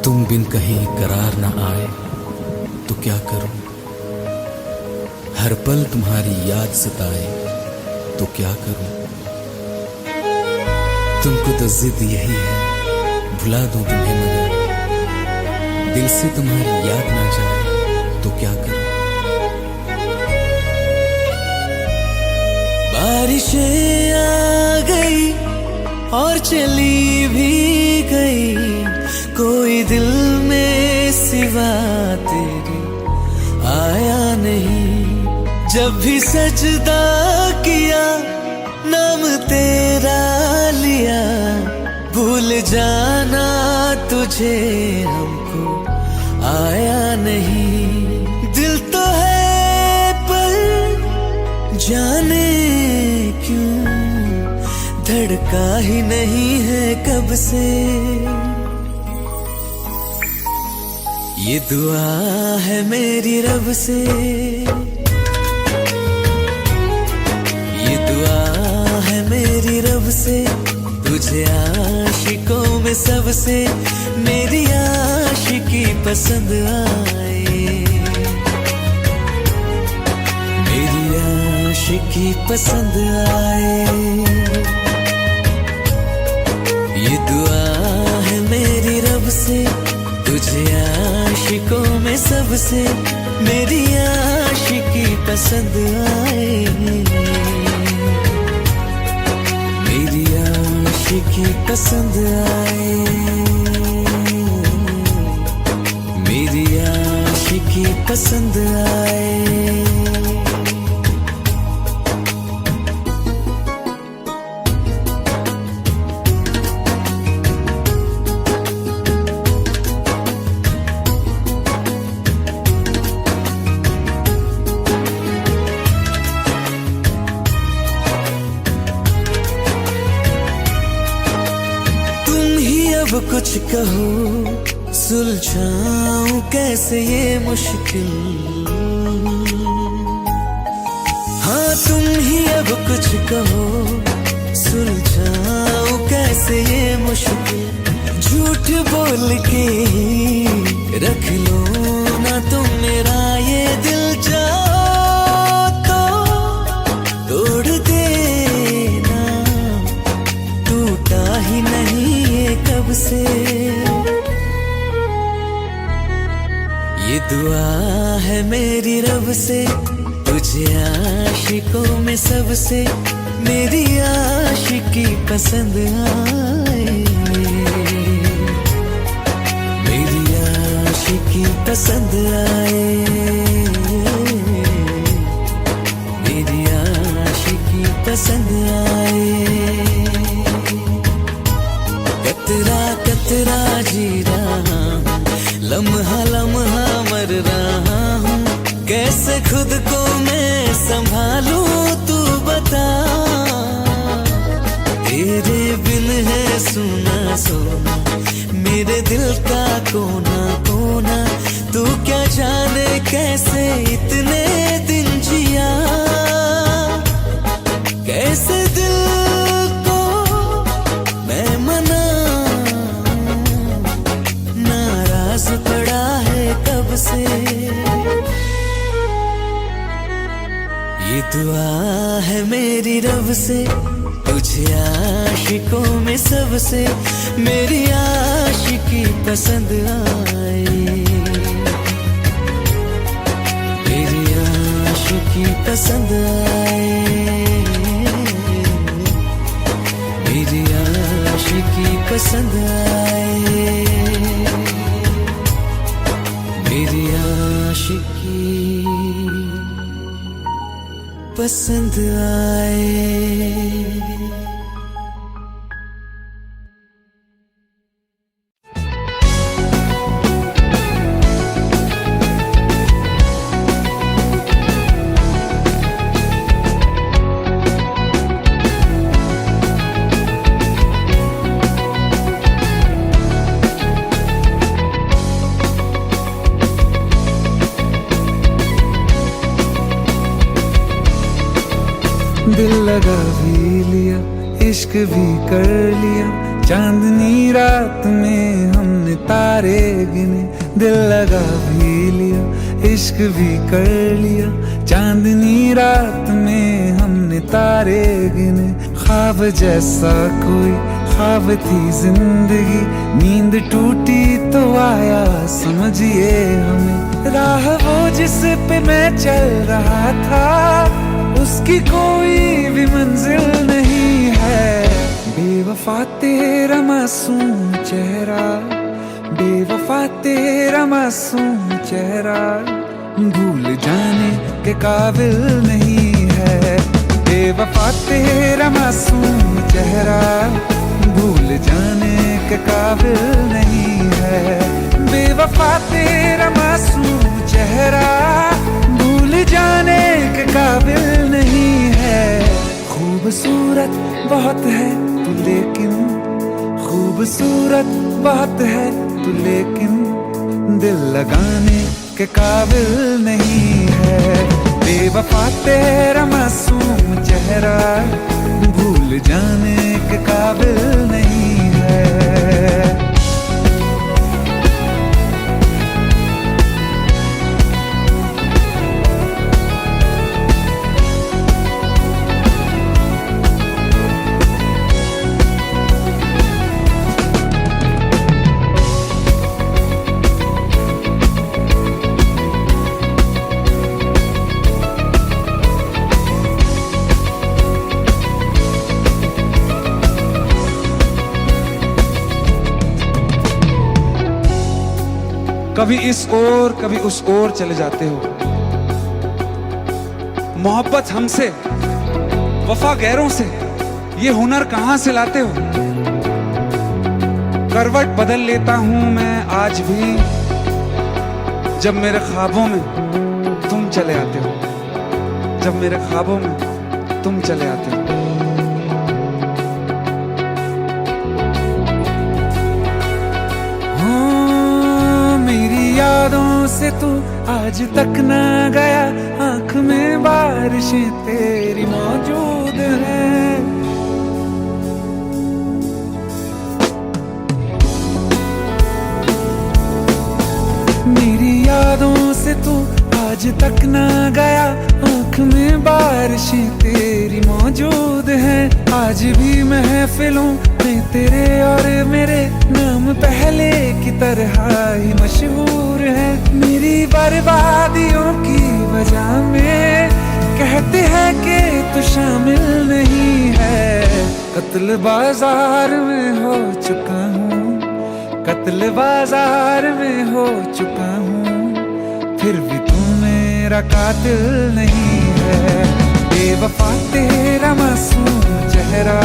तुम बिन कहीं करार न आए तो क्या करूं, हर पल तुम्हारी याद सताए तो क्या करूं। तुमको तो जिद यही है भुला दूं तुम्हें, मगर दिल से तुम्हारी याद ना जाए तो क्या करूं। बारिशें आ गई और चली भी गई, कोई दिल में सिवा तेरे आया नहीं। जब भी सजदा किया नाम तेरा लिया, भूल जाना तुझे हमको आया नहीं। दिल तो है पर जाने क्यों धड़का ही नहीं है कब से। ये दुआ है मेरी रब से, ये दुआ है मेरी रब से, तुझे आशिकों में सबसे मेरी आशिकी पसंद आए, मेरी आशिकी पसंद आए। ये दुआ है मेरी रब से, तुझे आशिकों में सबसे मेरी आशिकी पसंद आए, मेरी आशिकी पसंद आए, मेरी आशिकी पसंद आए। अब कुछ कहो सुलझाऊं कैसे ये मुश्किल, हाँ तुम ही अब कुछ कहो सुलझाऊं कैसे ये मुश्किल। झूठ बोल के रख लो ना तुम मेरा ये दिल, जाओ तो तोड़ देना, टूटा ही नहीं कब से। ये दुआ है मेरी रब से, तुझे आशिकों में सबसे मेरी आशिकी पसंद आए, मेरी आशिकी पसंद आए, मेरी आशिकी पसंद आए। कतरा कतरा जी रहा हूँ, लम्हा लम्हा मर रहा हूँ, कैसे खुद को मैं संभालूं तू बता। तेरे बिन है सुना सोना मेरे दिल का कोना कोना, तू क्या जाने कैसे इतने दिन जिया, कैसे दिल को मैं मना पड़ा है कब से। ये दुआ है मेरी रब से, तुझे आशिकों में सबसे मेरी आशिकी पसंद आए, मेरी आशिकी पसंद आए, मेरी आशिकी पसंद आए, मेरी आशिकी पसंद आए। दिल लगा भी लिया, इश्क भी कर लिया, चांदनी रात में हमने हमने तारे गिने, दिल लगा भी लिया, इश्क भी कर लिया। चांदनी रात में हमने तारे गिने, ख्वाब जैसा कोई ख्वाब थी जिंदगी। नींद टूटी तो आया समझिए हमें, राह वो जिस पे मैं चल रहा था, उसकी कोई भी मंजिल नहीं है। बेवफा तेरा मासूम चेहरा, बेवफा तेरा मासूम चेहरा, भूल जाने के काबिल नहीं है। बेवफा तेरा मासूम चेहरा, भूल जाने के काबिल नहीं है। बेवफा तेरा मासूम चेहरा, भूल जाने के काबिल नहीं है। खूबसूरत बहुत है तू लेकिन, खूबसूरत बहुत है तू लेकिन, दिल लगाने के काबिल नहीं है। बेवफा तेरा मासूम चेहरा, भूल जाने के काबिल नहीं है। कभी इस ओर कभी उस ओर चले जाते हो, मोहब्बत हमसे वफा गैरों से, ये हुनर कहां से लाते हो। करवट बदल लेता हूं मैं आज भी, जब मेरे ख्वाबों में तुम चले आते हो, जब मेरे ख्वाबों में तुम चले आते हो। यादों से तू आज तक ना गया, आंख में बारिशें तेरी मौजूद हैं। मेरी यादों से तू आज तक ना गया, आंख में बारिशें तेरी मौजूद हैं। आज भी महफिलों में तेरे और मेरे नाम पहले की तरह ही मशहूर है। मेरी बर्बादियों की वजह में कहते हैं कि तू शामिल नहीं है। कत्ल बाजार में हो चुका हूँ, कत्ल बाजार में हो चुका हूँ, फिर भी तू मेरा कातिल नहीं है। बेवफा तेरा मासूम चेहरा,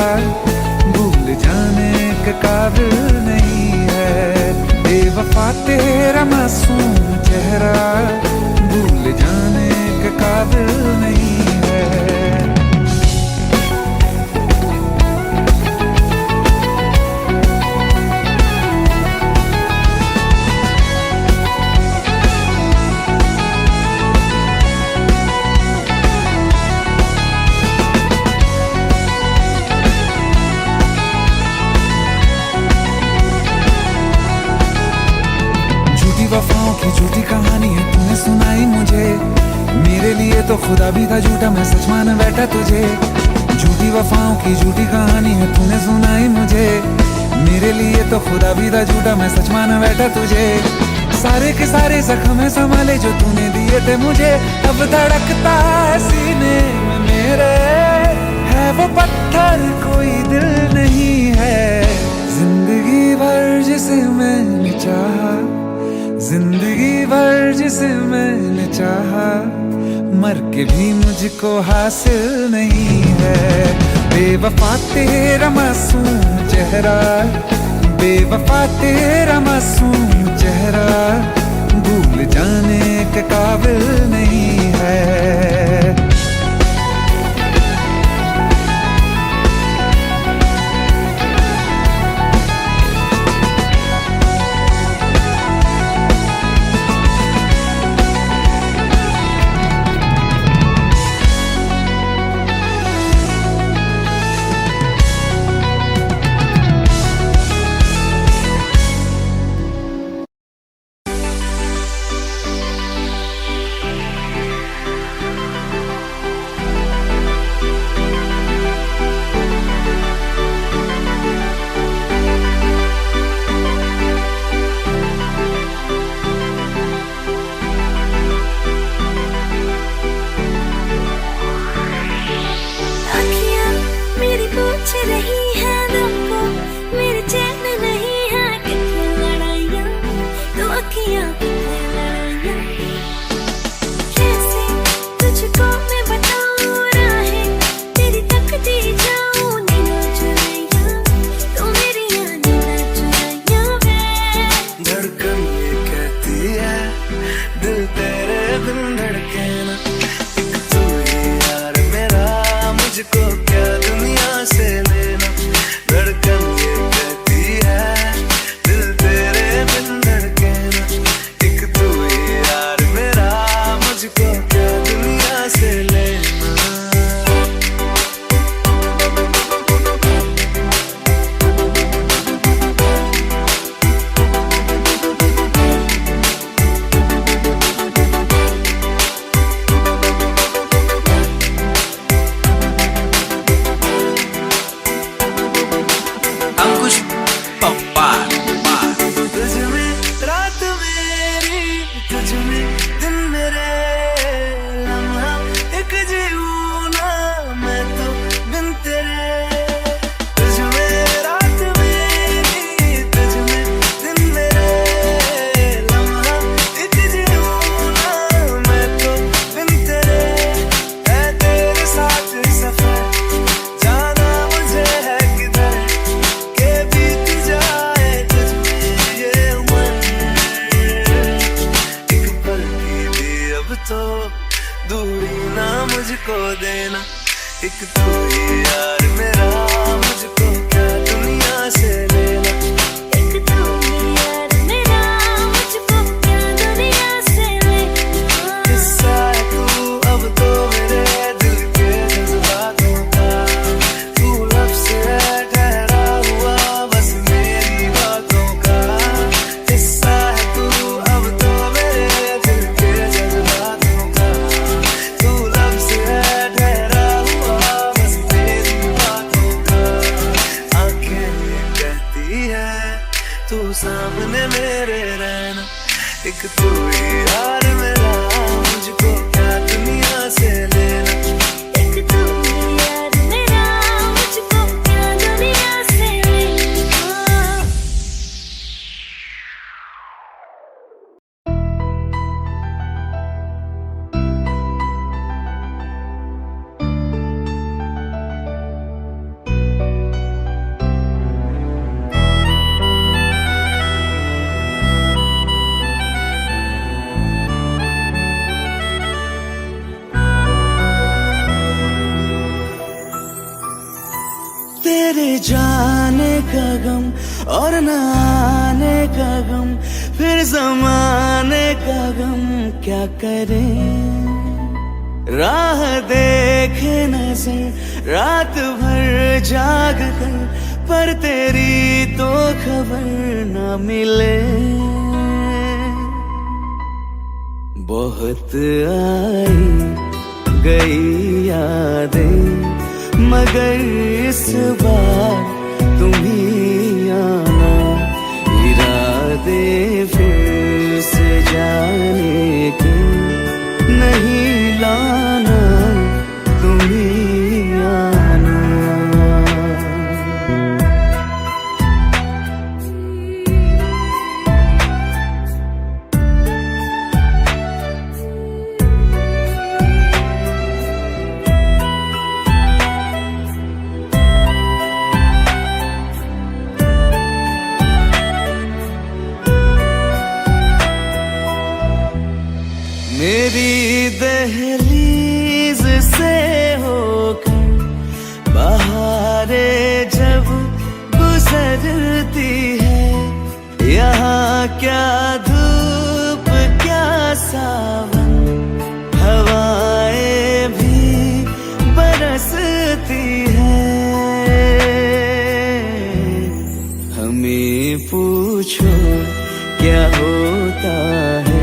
भूल जाने के काबिल नहीं है। बेवफा तेरा मासूम चेहरा, भूल जाने के काबिल नहीं है। वफाओं की झूठी कहानी है तूने सुनाई मुझे, मेरे लिए तो खुदा भी था झूठा, मैं सच मान बैठा तुझे। झूठी वफाओं की झूठी कहानी है तूने सुनाई मुझे, मेरे लिए तो खुदा भी था झूठा, मैं सच मान बैठा तुझे। सारे के सारे जख्म संभाले जो तूने दिए थे मुझे, अब धड़कता है सीने में मेरे, है वो पत्थर कोई दिल नहीं है। जिंदगी भर जिसे मैंने चाहा, जिंदगी भर जिसे मैंने चाहा, मर के भी मुझको हासिल नहीं है। बेवफा तेरा मासूम चेहरा, बेवफा तेरा मासूम चेहरा, भूल जाने के काबिल नहीं है। एक तू ही यार मेरा, मुझको क्या दुनिया से लेना। एक तू ही यार मेरा, मुझको क्या दुनिया से लेना। किस्सा है तू अब तो मेरे दिल के जज्बातों का, तू लफ्ज़ है ठहरा हुआ बस मेरी बातों का। किस्सा है तू अब तो मेरे दिल के जज्बातों का, तू लफ्ज़ है ठहरा हुआ बस मेरी बातों का। आंखें कहती है तू सामने मेरे रहना, एक तू ही यार मेरा, मुझको क्या दुनिया से लेना। एक तू ही यार मेरा, मुझको क्या दुनिया से लेना। तेरे जाने का गम और न आने का गम, फिर जमाने का गम क्या करें। राह देखे नजर रात भर जाग कर, पर तेरी तो खबर न मिले। बहुत आई गई यादें, मगर इस बार तुम ही आना। इरादे फिर से जाने के नहीं लाना, तुम ही आना। मेरी दहलीज से होकर बहारें जब गुजरती है, यहाँ क्या धूप क्या सावन, हवाएं भी बरसती है। हमें पूछो क्या होता है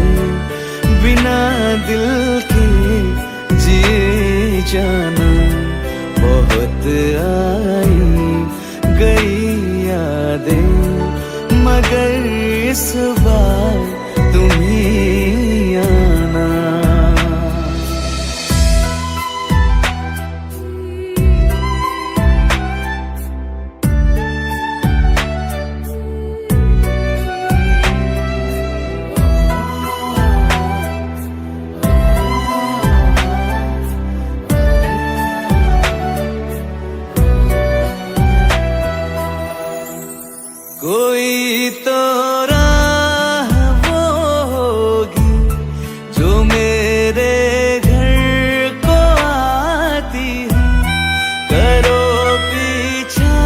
बिना दिल के जिए जाना। बहुत आई गई यादें, मगर इस बार तुम ही आना। कोई तो राह वो होगी जो मेरे घर को आती है। करो पीछा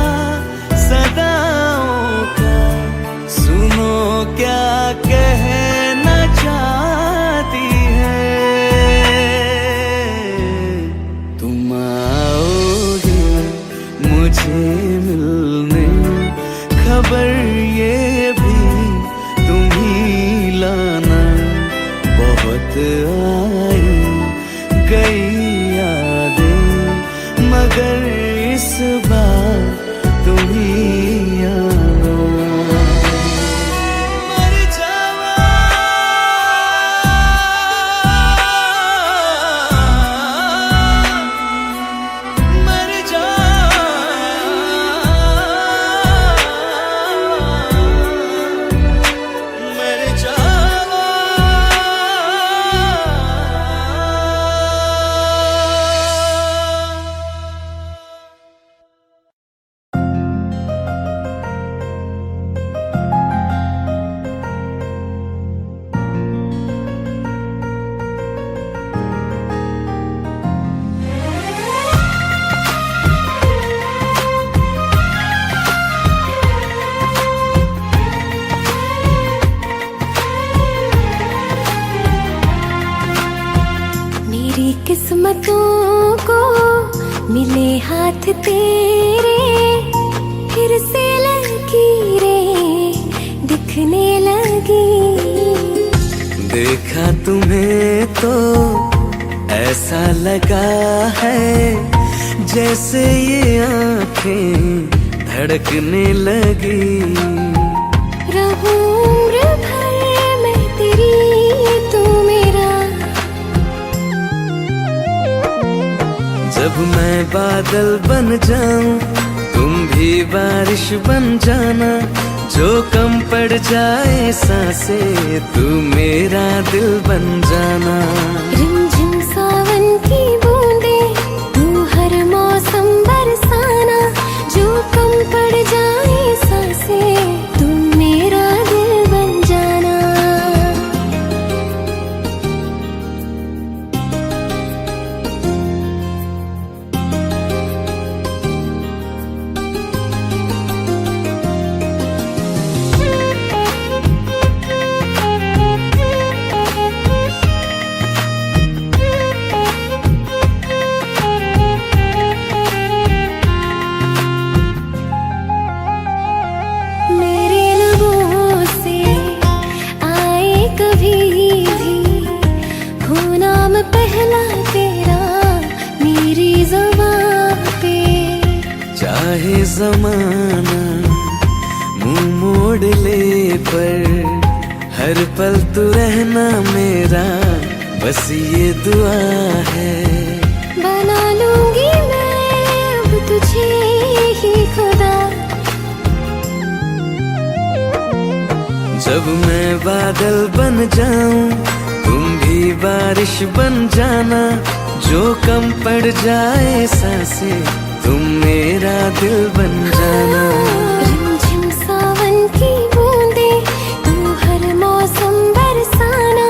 सदाओं का, सुनो क्या कहना चाहती है। तुम आओगे मुझे मिलने, खबर ये भी तुम ही लाना। बहुत आई गई यादें, मगर इस बार तुम ही आना। मर जावा, मर जावा, मर जावा। हाथ तेरे फिर से लकीरें दिखने लगी। देखा तुम्हें तो ऐसा लगा है जैसे ये आंखें धड़कने लगी। रहूं उम्र भर मैं तेरी तू मेरा। जब मैं बादल बन जाऊं तुम भी बारिश बन जाना। जो कम पड़ जाए सांसें तू मेरा दिल बन जाना। रिमझिम सावन की बूंदें तू हर मौसम बरसाना। जो कम पड़ जाए सांसें तू मेरा दिल बन जाना। मेरे लबों से आए कभी भी हो नाम पहला तेरा मेरी ज़ुबान पे। चाहे जमाना मुंह मोड़ ले पर हर पल तू रहना मेरा बस ये दुआ है। बना लूंगी मैं अब तुझे ही खुदा। जब मैं बादल बन जाऊं तुम भी बारिश बन जाना। जो कम पड़ जाए सांसें तुम मेरा दिल बन जाना। रिमझिम सावन की बूंदें तू हर मौसम बरसाना।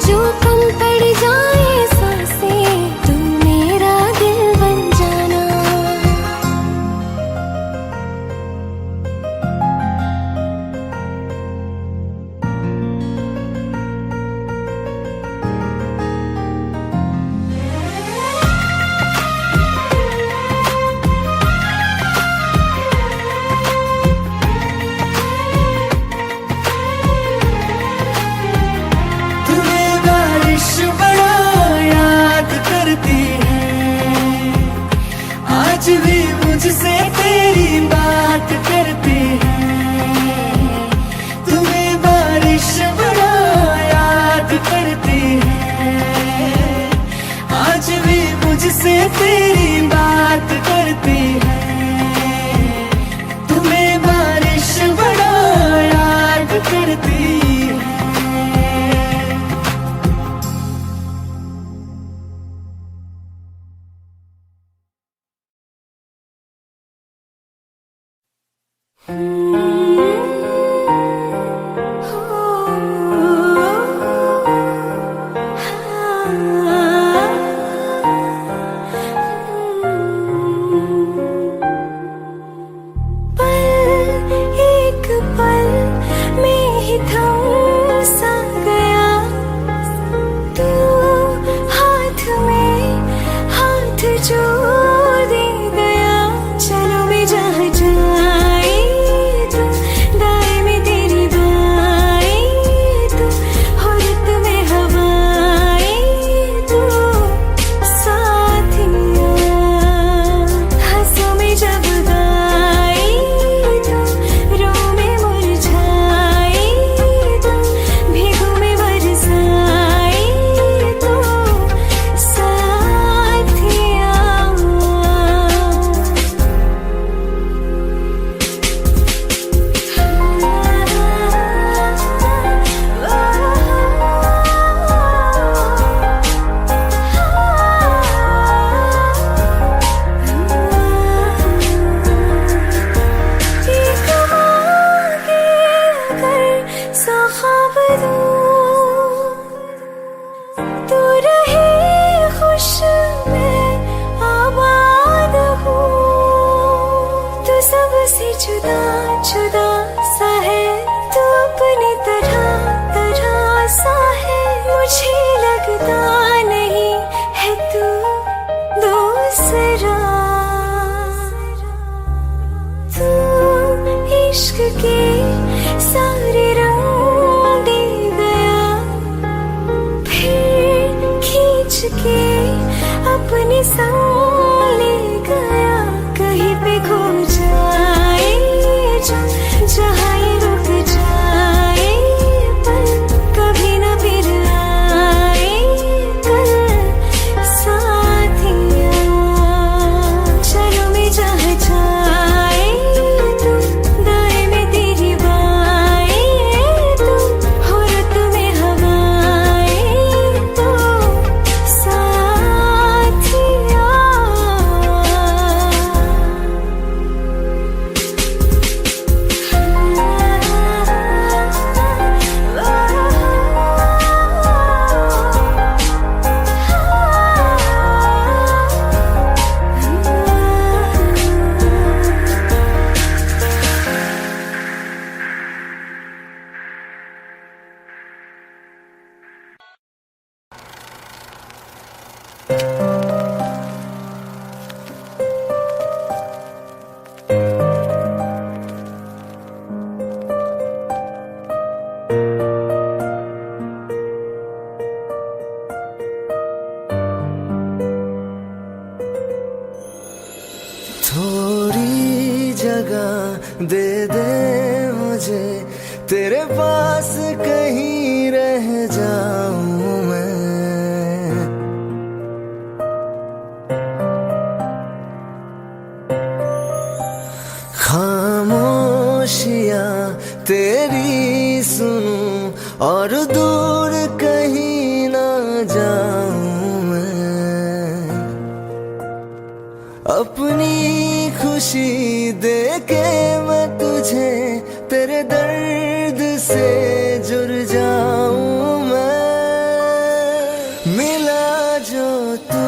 जो कम पड़ जाए सांसें तू मेरा दिल बन जाना। तुम्हें बारिश बड़ा याद करती है। आज भी मुझसे तेरी बात करती है। तुम्हें बारिश बड़ा याद करती है। आज भी मुझसे तेरी बात करती है। तुम्हें बारिश बड़ा याद करती है। एक पल में ही थम सा गया तू। हाथ में हाथ जो दे गया। चलो मैं जहाँ जाए तू दाएं में तेरी बाएं तू। हो रुत में हवाएं तू साथिया। हंसों में जब गाए तू रो में मुरझाए तू। भीगों में बरसाए तू साथिया। तू रहे खुश मैं आबाद हूँ। तू सबसे जुदा जुदा सा है। तू अपनी तरह तरह सा है। मुझे लगता नहीं है तू दूसरा। के सारे रंग दे गया, फिर खींच के अपने संग ले गया। कहीं पे खो जाए जो जहाँ ये रुक जाए पर कभी न फिर आए कल साथिया। चलो मैं जहाँ जाए तू, दाएं में तेरी बाएं तू, हो रुत में हवाएं तो साथिया। थोड़ी जगह दे दे मुझे, तेरे पास कहीं रह जाऊं मैं। खामोशियां तेरी सुनूं और दूर कहीं ना जाऊं मैं। अपनी खुशी दे के मैं तुझे तेरे दर्द से जुड़ जाऊं मैं। मिला जो तू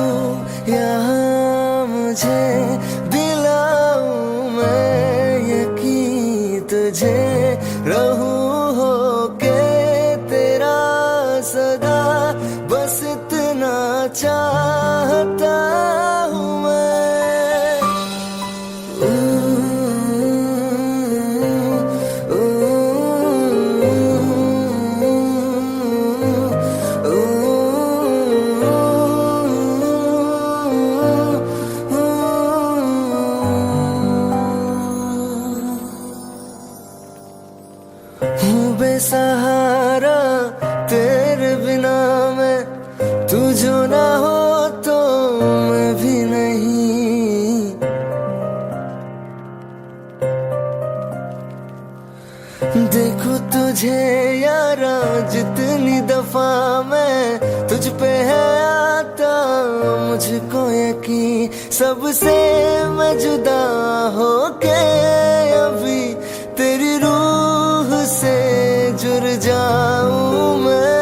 यहाँ मुझे दिलाऊं मैं यकीन तुझे, रहूं होके तेरा सदा, बस इतना चाहता हूँ मैं। हूँ बेसहारा तेरे बिना मैं, तू जो ना हो तो मैं भी नहीं। देखो तुझे यारा जितनी दफा मैं तुझ पे है आता, मुझको यकीन सबसे मैं जुदा होके अभी तेरी रूह से जुड़ जाऊं मैं।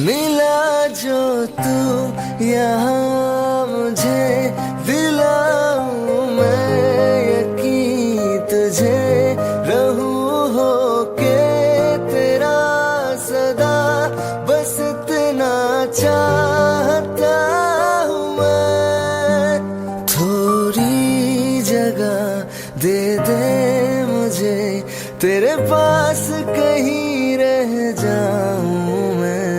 मिला जो तू यहाँ मुझे दिलाऊं मैं यकीन तुझे, रहूं होके तेरा सदा, बस इतना चाहता हूँ मैं। थोड़ी जगह दे दे मुझे, तेरे पास कहीं रह जाऊं मैं।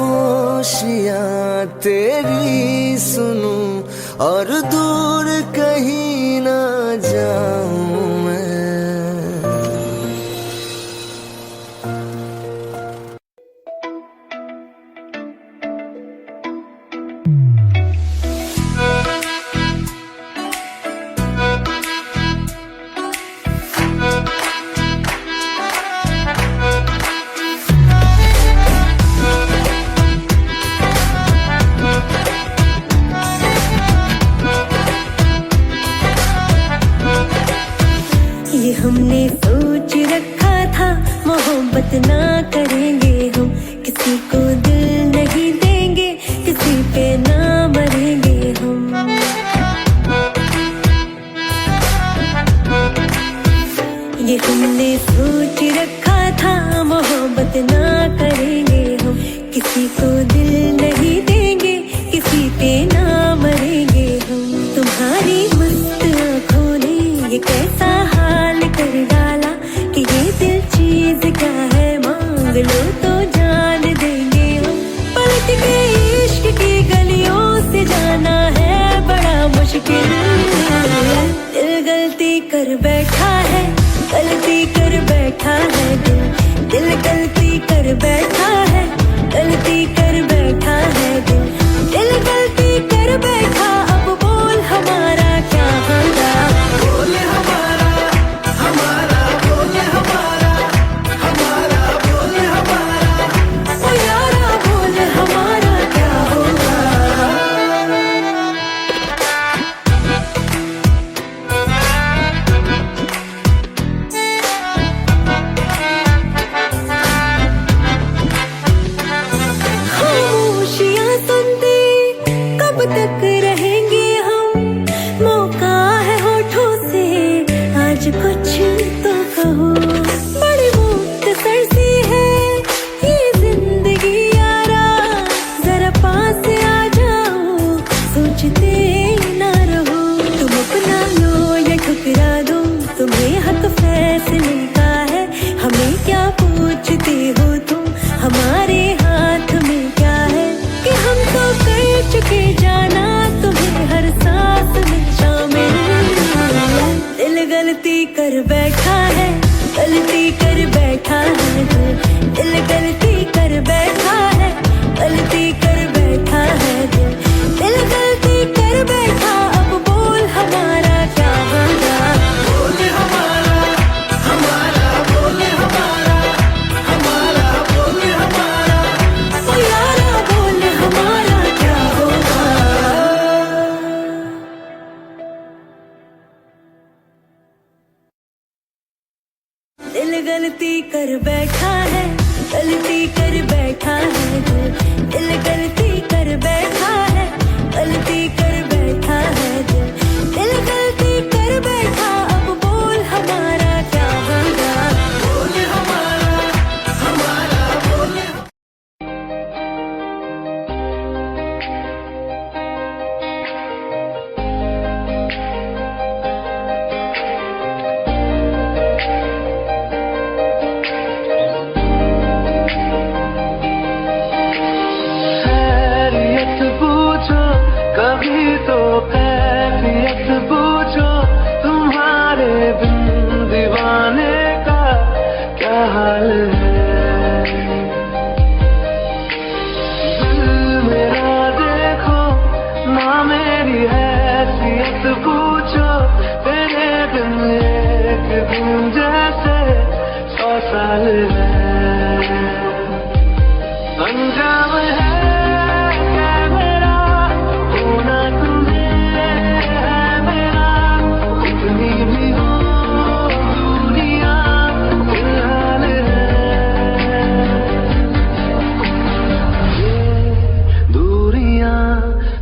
खामोशियां तेरी सुनूं और दूर कहीं ना जाऊं मैं। गलती कर बैठा है, गलती कर बैठा है दिल गलती कर बैठा है, गलती कर बैठा है दिल गलती कर बैठा। अब बोल हमारा क्या होगा, बोल हमारा बोल। कभी तो कैफियत पूछो, तुम्हारे बिन दीवाने का क्या हाल है। दिल मेरा देखो ना मेरी हैसियत पूछो, तेरे बिन एक दिन जैसे 100 साल है। अंजाम है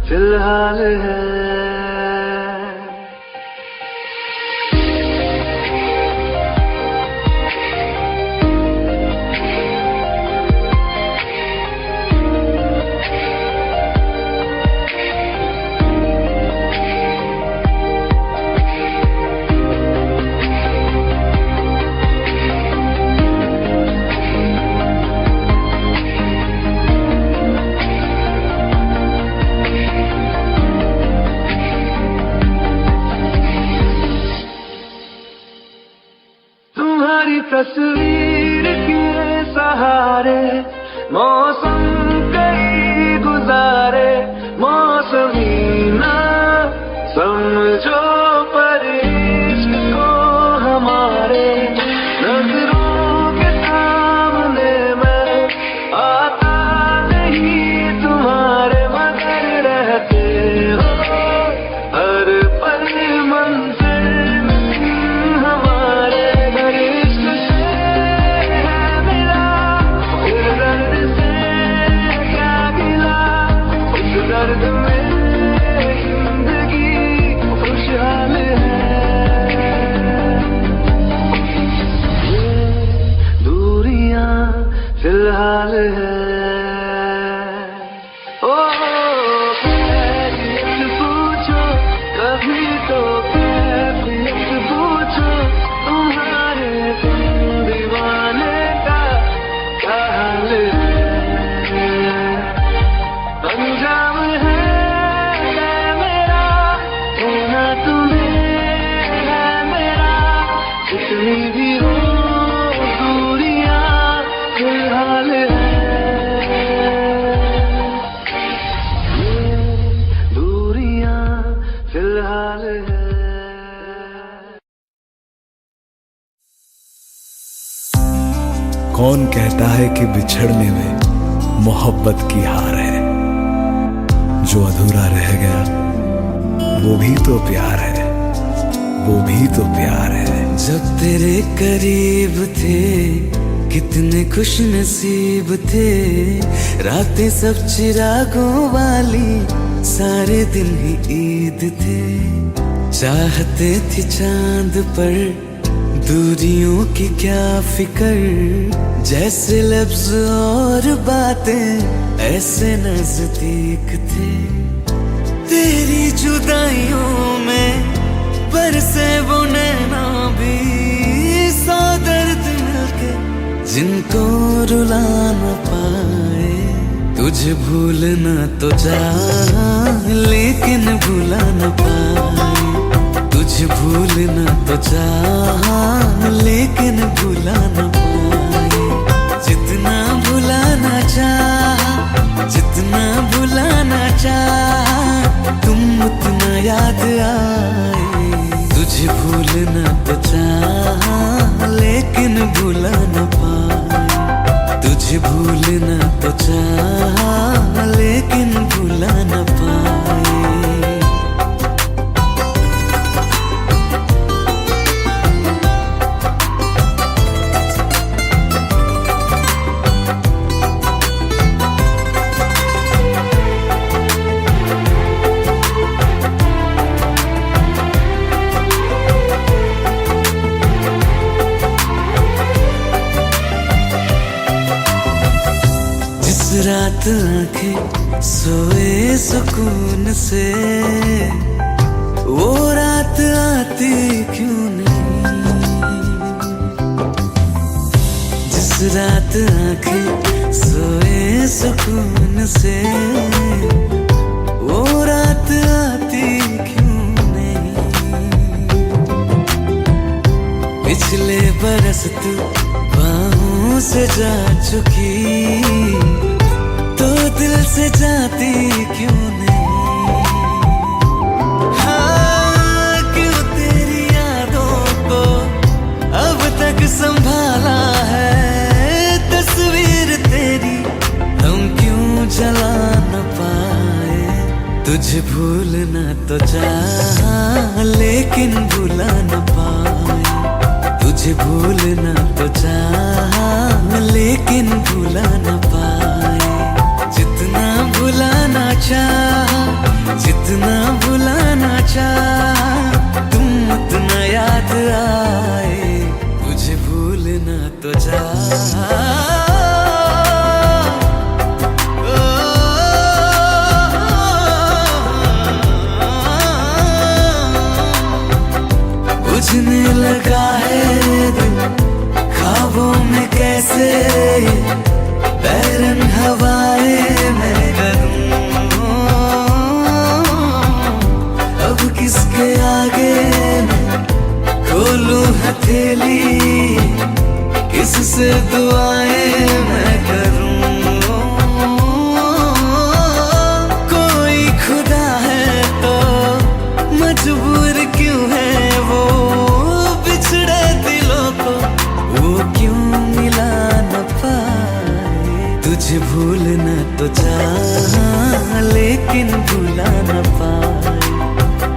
फिलहाल है। तस्वीर के सहारे मौसम कई गुजारे, मौसमी ना समझो पर इश्क को हमारे। नजरों के सामने मैं आता नहीं तुम्हारे, मगर रहते हो हर पल मंजिल हमारे। दर्द में जिंदगी खुशहाल है। ये दूरियां फिलहाल है। ओ कैफियत पूछो, कभी तो कैफियत पूछो, तुम्हारे दीवाने का क्या हाल है। अंजाम है मेरा होना तुम्हें है मेरा, जितनी भी हो दूरियां फिलहाल है। ये दूरियां फिलहाल है। कौन कहता है कि बिछड़ने में मोहब्बत की हार है। जो अधूरा रह गया वो भी तो प्यार है, वो भी तो प्यार है। जब तेरे करीब थे कितने खुश नसीब थे, रातें सब चिरागों वाली, सारे दिन ही ईद थे। चाहते थे चांद पर दूरियों की क्या फिकर, जैसे लफ्ज और बातें ऐसे नजदीक थे। तेरी जुदाइयों में बरसे वो नैना भी, 100 दर्द मिलके जिनको रुला न पाए। तुझे भूलना तो चाह लेकिन भुला न पाए, तुझे भूलना तो चाह लेकिन भुला न पाए। जितना भुलाना चाह, जितना भुलाना चाह, तुम उतना याद आए। तुझे भूलना तो चाह लेकिन भुला न पाए, तुझे भूलना तो चाह लेकिन भुला न पाए। आंखें सोए सुकून से, वो रात आती क्यों नहीं। जिस रात आंखें सोए सुकून से, वो रात आती क्यों नहीं। पिछले बरस तू बाहों से जा चुकी, तो दिल से जाती क्यों नहीं। हाँ, क्यों तेरी यादों को अब तक संभाला है, तस्वीर तेरी हम क्यों जला न पाए। तुझे भूलना तो चाहा लेकिन भुला न पाए। तुझे भूलना तो चाहा लेकिन भुला न पाए। जितना भुलाना चाहा, जितना भुलाना चाहा, तुम उतना याद आए। तुझे भूलना तो चाहा, बुझने लगा है दिल ख्वाबों में कैसे, बैरन हवाएं मैं करूं। अब किसके आगे मैं खोलूं हथेली, किससे दुआएं मैं करूं। कोई खुदा है तो मजबूर क्यों है वो, बिछड़े दिलों को वो क्यों मिला न पाए। तुझे भूलना तो चाहा लेकिन भुला न पाए।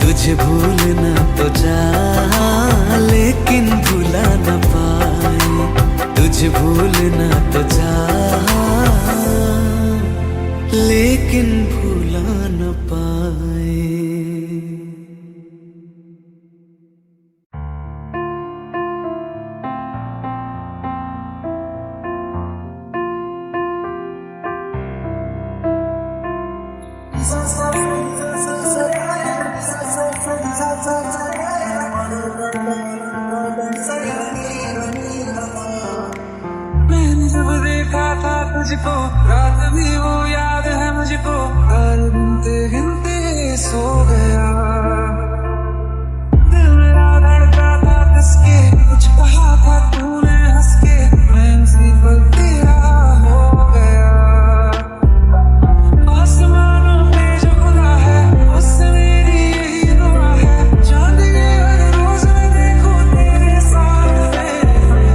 तुझे भूलना तो चाहा लेकिन भुला न पाए। तुझे भूलना तो चाहा लेकिन भुला न पाए। मैंने जब देखा था तुझको, रात भी वो याद है मुझको, हर गिनते गिनते सो गया। दिल मेरा धड़का था किसके, कुछ कहा था तूने हंस के, मैं उसी पल तेरा हो गया। आसमानों पे जो खुदा है उससे मेरी यही दुआ है, चांद के हर रोज मैं देखूं तेरे साथ में।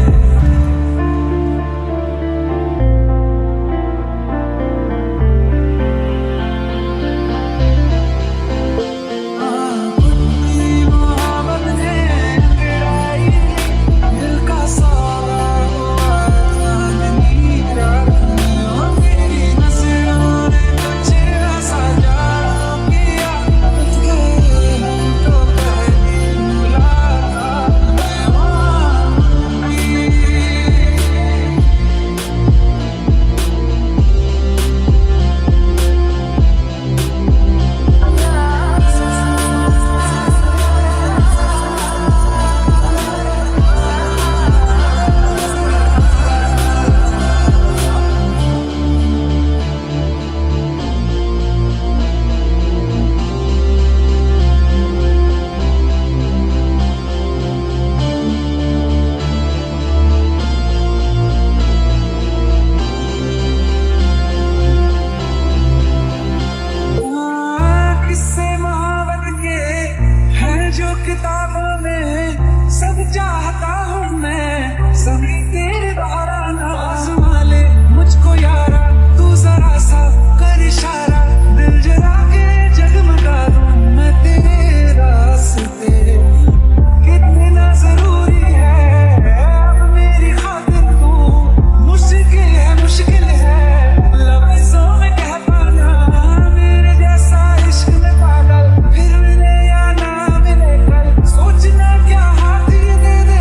सोचना क्या हाथ ये दे दे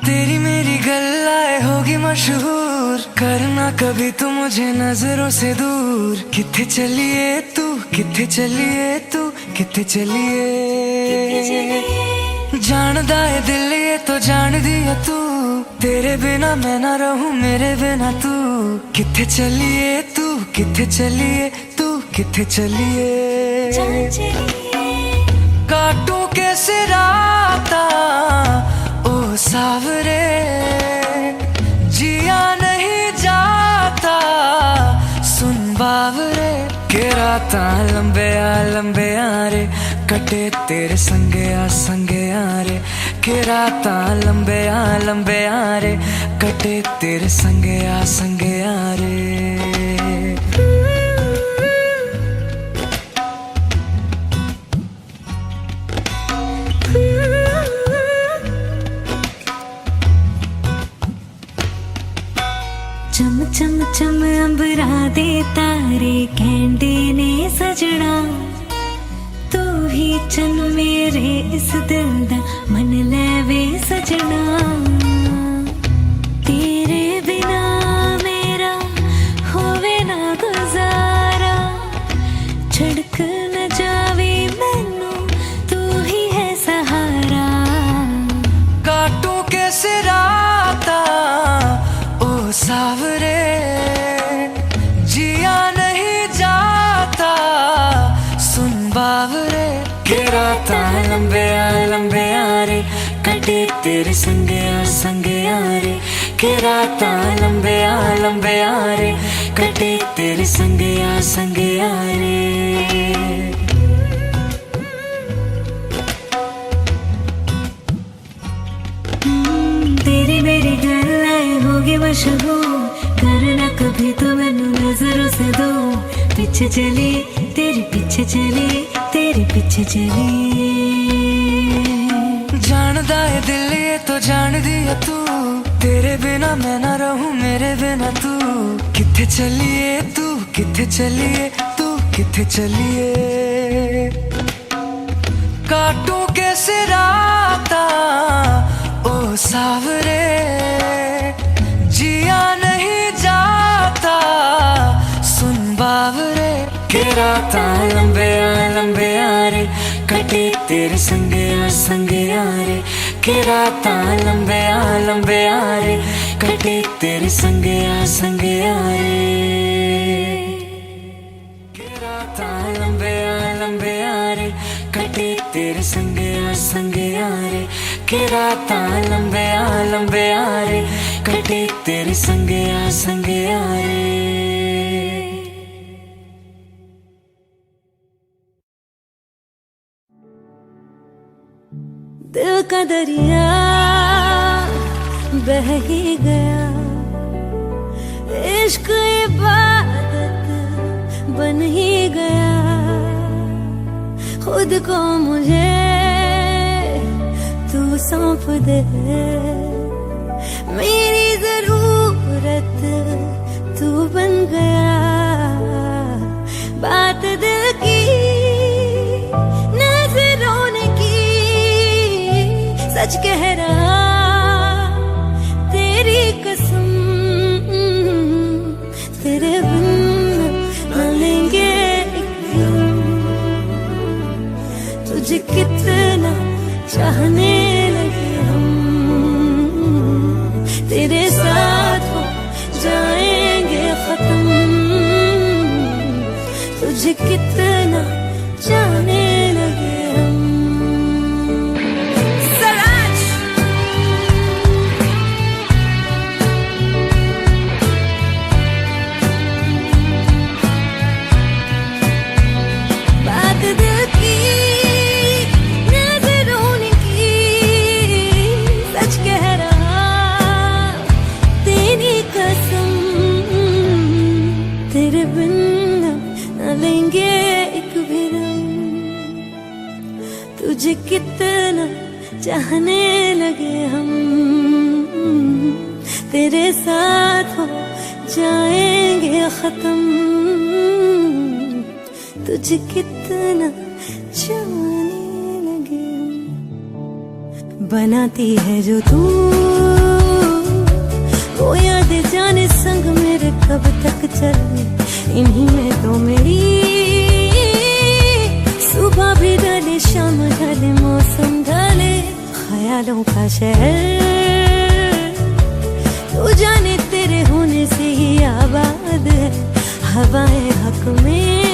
तेरी मेरी गल्लाए होगी मशहूर, करना कभी तू मुझे नजरों से दूर। किथे चलिए तू, किथे चलिए तू, किथे चलिए। जानदा है दिल ये तो जान दिया तू, तेरे बिना मैं ना रहूं मेरे बिना तू। किथे चलिए तू, किथे चलिए तू, किथे चलिए। काटूं कैसे राता ओ सावरे, जिया नहीं जाता सुन बावरे। के राता लंबे आ रे, कटे तेरे संगे आ रे। के राता लंबे आ रे, कटे तेरे संगे आ रे। चम चम चम अंबरा दे तारे कहंदे ने सजना, तू ही चन मेरे इस दिल दा मन लेवे सजना। तेरे बिना मेरा होवे ना गुजारा, छड़क न जावे मैनू तू ही है सहारा। काटूं कैसे राता ओ सावरे, जिया नहीं जाता सुन बावरे। के राता लंबे आ रे, कटे तेरे संगे आ रे। के राता लंबे आ रे, कटे तेरे संगे आ रे। तेरी मेरी गल्लाए होगी मशहूर, करना कभी तो मैनू नजरों से दो। पीछे चली तेरे पीछे चली, तेरे पीछे चली। जानदा है दिल ये तो जान दिया तू, तेरे बिना मैं ना रहूं मेरे बिना तू। किथे चलिए तू, किथे चलिए तू, किथे चलिए। काटूं कैसे राता ओ सावरे, जिया नहीं जाता सुन बावरे। के राता लंबे आ रे, कटे तेरे संगे आ रे। के राता लंबे आ रे, कटे तेरे संगे आ रे। के राता लंबे आ रे, कटे तेरे संगे आ रे। के राता लंबे आ रे, कटे तेरे संगे आ रे। दिल का दरिया बह ही गया, इश्क इबादत बन ही गया। खुद को मुझे तू सौंप दे, मेरी जरूरत तू बन गया। बात दिल की नजरों ने की, सच कह रहा तेरी कसम। तेरे बिन न लेंगे एक दम, तुझे कितना चाहने लगे हम। तेरे साथ हो जाएंगे खत्म, तुझे कितना चाहने लगे हम। तेरे बिन न लेंगे एक भी दम, तुझे कितना चाहने लगे हम। तेरे साथ हो जाएंगे खत्म, तुझे कितना चाहने लगे हम। बनाती है जो तू वो याद जाने संग मेरे कब तक चले, इन्हीं में तो मेरी सुबह भी ढले शाम ढले मौसम ढले, ख्यालों का शहर तू जाने तेरे होने से ही आबाद है, हवाएं हक में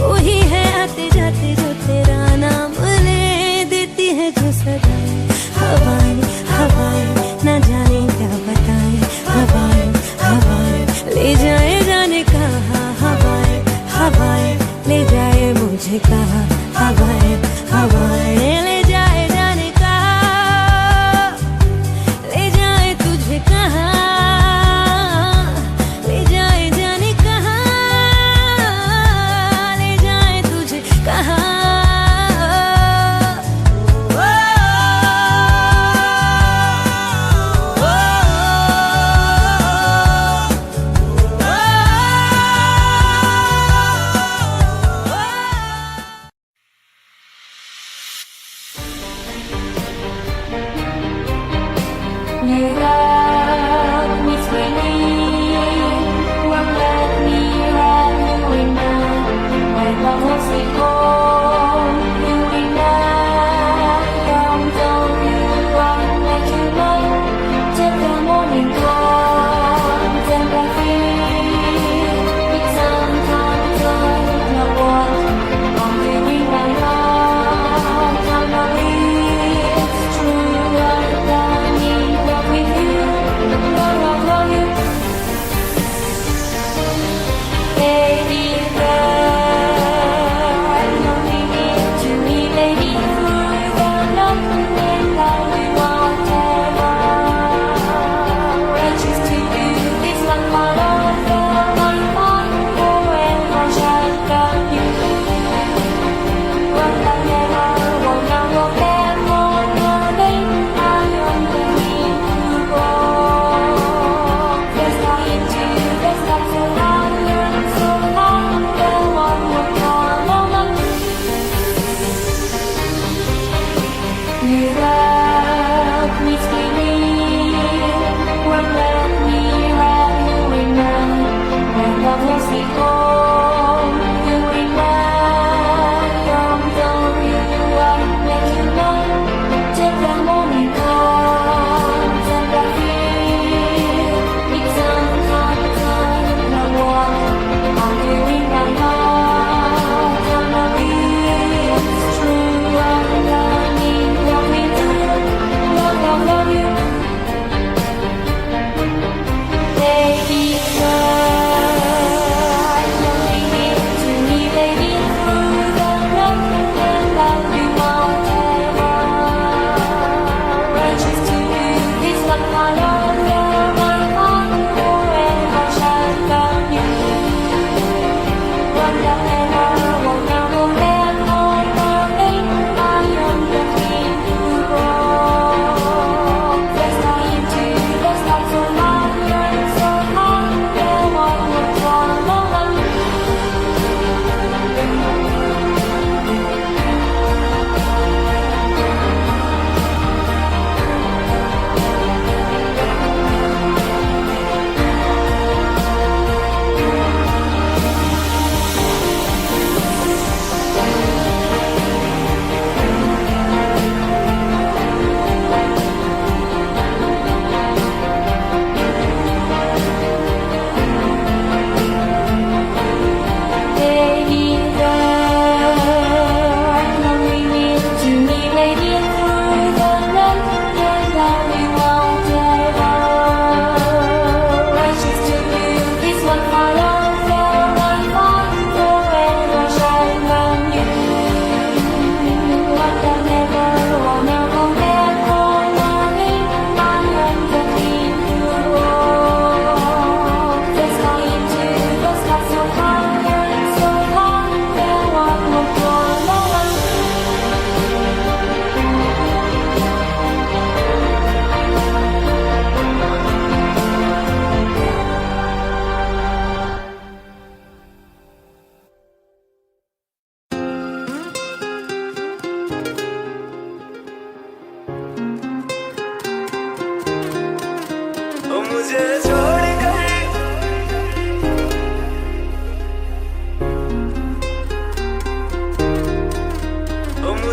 वही है आते जाते जो तेरा नाम ले देती है जो सदाएं, हवाएं हवाएं न जाने क्या बताएं, हवाएं हवाएं ले जाए जाने कहा, हवाएं हवाएं ले जाए मुझे कहा, हवाएं हवाएं ले जाए जाने कहा, ले जाए तुझे कहा, ले जाए जाने कहा, ले जाए तुझे कहा। You love me sweetly, won't let me have you in mind. When love was gone, you in mind. Don't you want make you know? Till the morning comes and I feel it's sometimes I don't know what I'm doing right now. I'm not it's true. You love me sweetly, won't let me have you in mind. When love was gone, you in mind. Don't you want make you know? Till the morning comes and I feel it's sometimes I don't know what I'm doing right now. I'm not it's true. I'm learning what we do.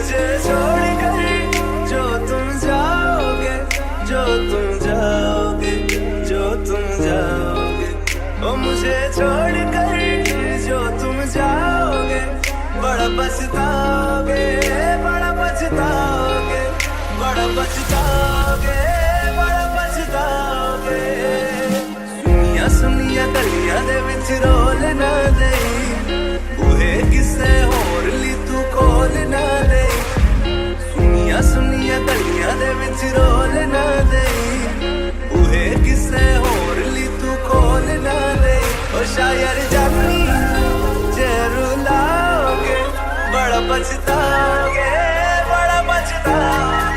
मुझे छोड़ कर जो तुम जाओगे, जो तुम जाओगे, जो तुम जाओगे, ओ मुझे छोड़ कर जो तुम जाओगे, बड़ा पछताओगे, बड़ा पछताओगे, बड़ा पछताओगे, बड़ा पछताओगे। सुनिया सुनिया गलियां दे विच रोल ना देई, बूहे किसे होर ली तू खोल ना देई। सुनिया सुनिया गलियां दे विच रोल ना देई, बूहे किसे होर ली तू खोल ना देई। ओ शायर जानी जे रुलाओगे, बड़ा पछताओगे, बड़ा पछताओगे।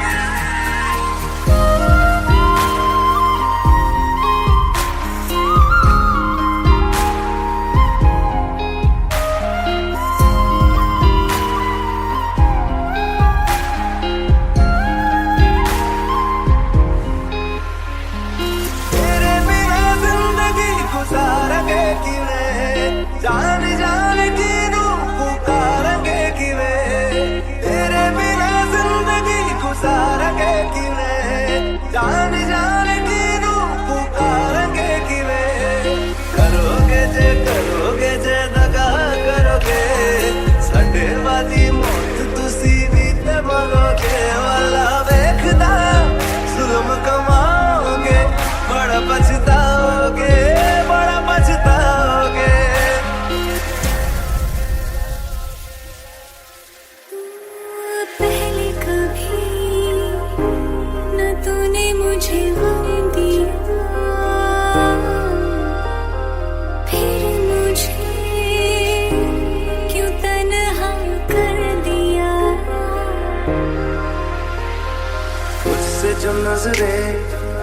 जान जान की रूह पुकारेंगे किवें, तेरे बिना जिंदगी गुजारेंगे किवें। जान जान की रूह पुकारेंगे किवें। करोगे जे दगा करोगे, साडे वाली मौत तुसी भी ते मरोगे। वाला वेखदा जुल्म कमाओगे, बड़ा पछताओगे, बड़ा पछताओगे। पहले कभी न तूने मुझे गम दिया, फिर मुझे क्यों तन्हा कर दिया। मुझसे जो नजरें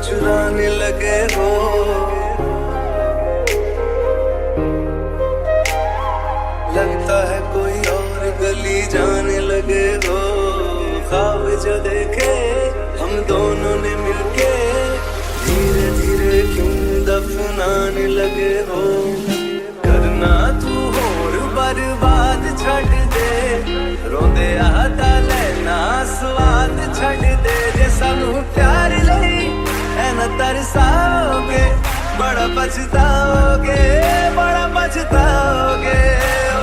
चुराने लगे हो, लगता है कोई और गली जाने लगे हो। ख्वाब जो देखे हम दोनों ने मिलके, धीरे धीरे क्यों दफनाने लगे हो। करना तू होर बर्बाद छड़ दे, रोंदे आता लेना स्वाद छड़ दे। जे सानू प्यार लई ऐना तरसाओगे, बड़ा पछताओगे, बड़ा पछताओगे।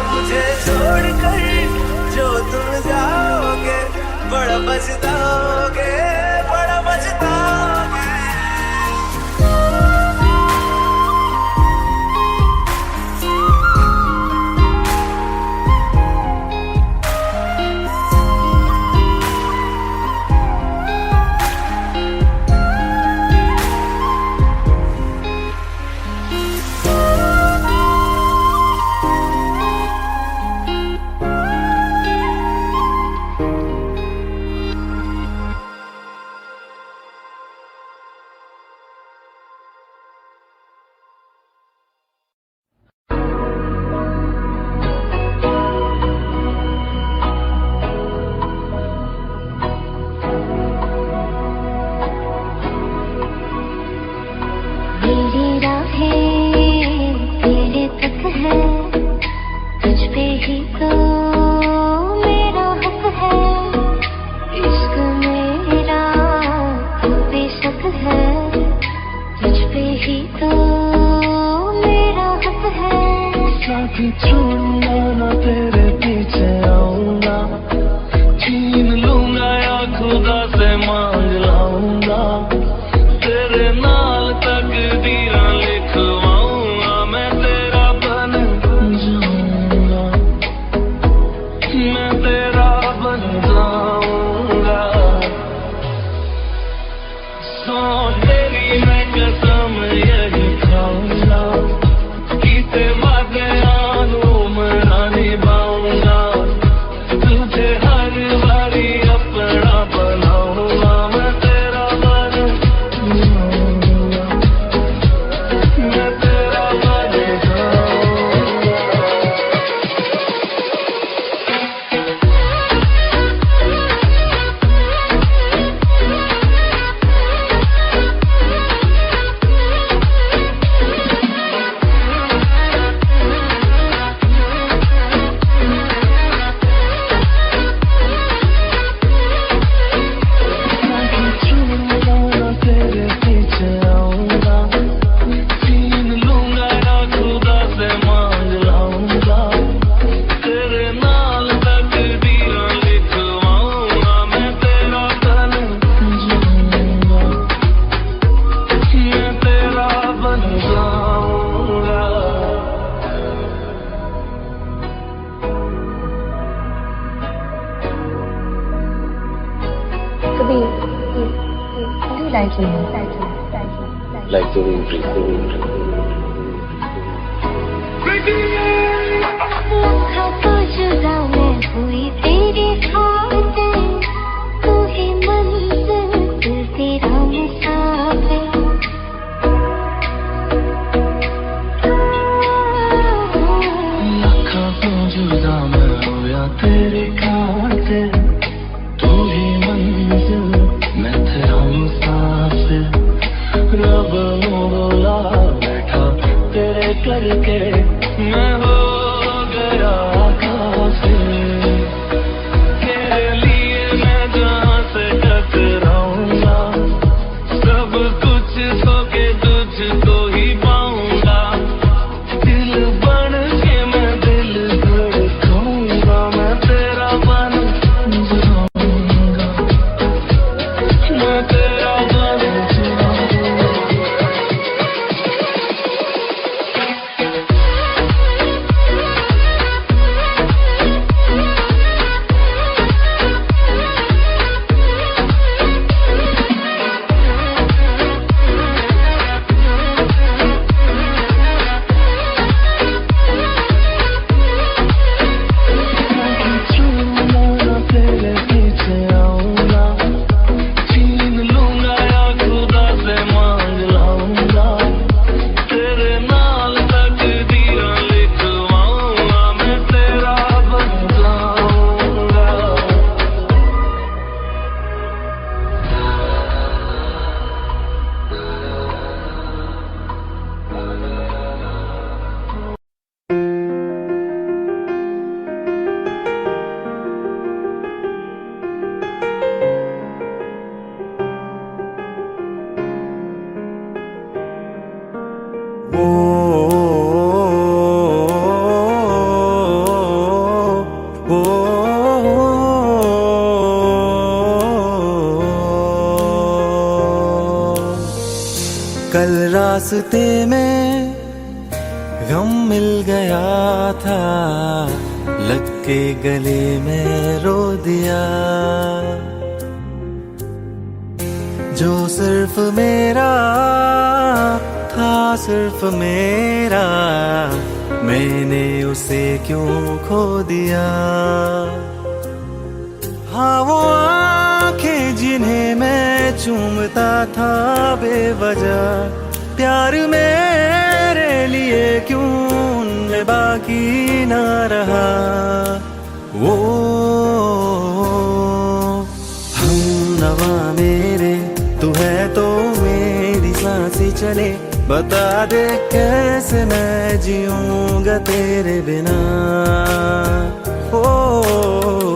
मुझे छोड़ कर जो तुम जाओगे, बड़ा पछताओगे, बड़ा पछताओगे। टाइटल है। Like the wind breathes. था तो जुदा मैं हुई तेरी खातिर, तू ही मंजिल तेरा मुसाफिर। लखा तो जुदा मैं होया तेरी खातिर, तू ही मंजिल मैं तेरा मुसाफिर। रब मोला बैठा तेरे करके मैं हो गया काफिर। तेरे लिए मैं जहाँ से टकराऊंगा, सब कुछ खो के तुझको ही पाऊंगा। दिल बन के मैं दिल धड़काऊंगा, मैं तेरा बन जाऊंगा, मैं तेरा बन जाऊंगा। तेरे पीछे आऊंगा, छीन लूंगा या खुदा से मांग लाऊंगा। तेरे नाल तकदीरें लिखवाऊंगा, मैं तेरा बन जाऊंगा। ओ, ओ, कल रास्ते में गम मिल गया था, लग के गले में रो दिया। जो सिर्फ मेरा था, सिर्फ मेरा, मैंने उसे क्यों खो दिया। हाँ वो आंखें जिन्हें मैं चूमता था बेवजह, प्यार मेरे लिए क्यों उनमें बाकी ना रहा। वो हम नवा मेरे, तू है तो मेरी सांसें चले। बता दे कैसे मैं जीऊंगा तेरे बिना। ओ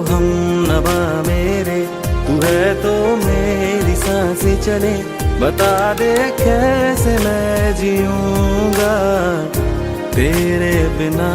हम नवा मेरे, तू है तो मेरी सांसें चले। बता दे कैसे मैं जीऊंगा तेरे बिना।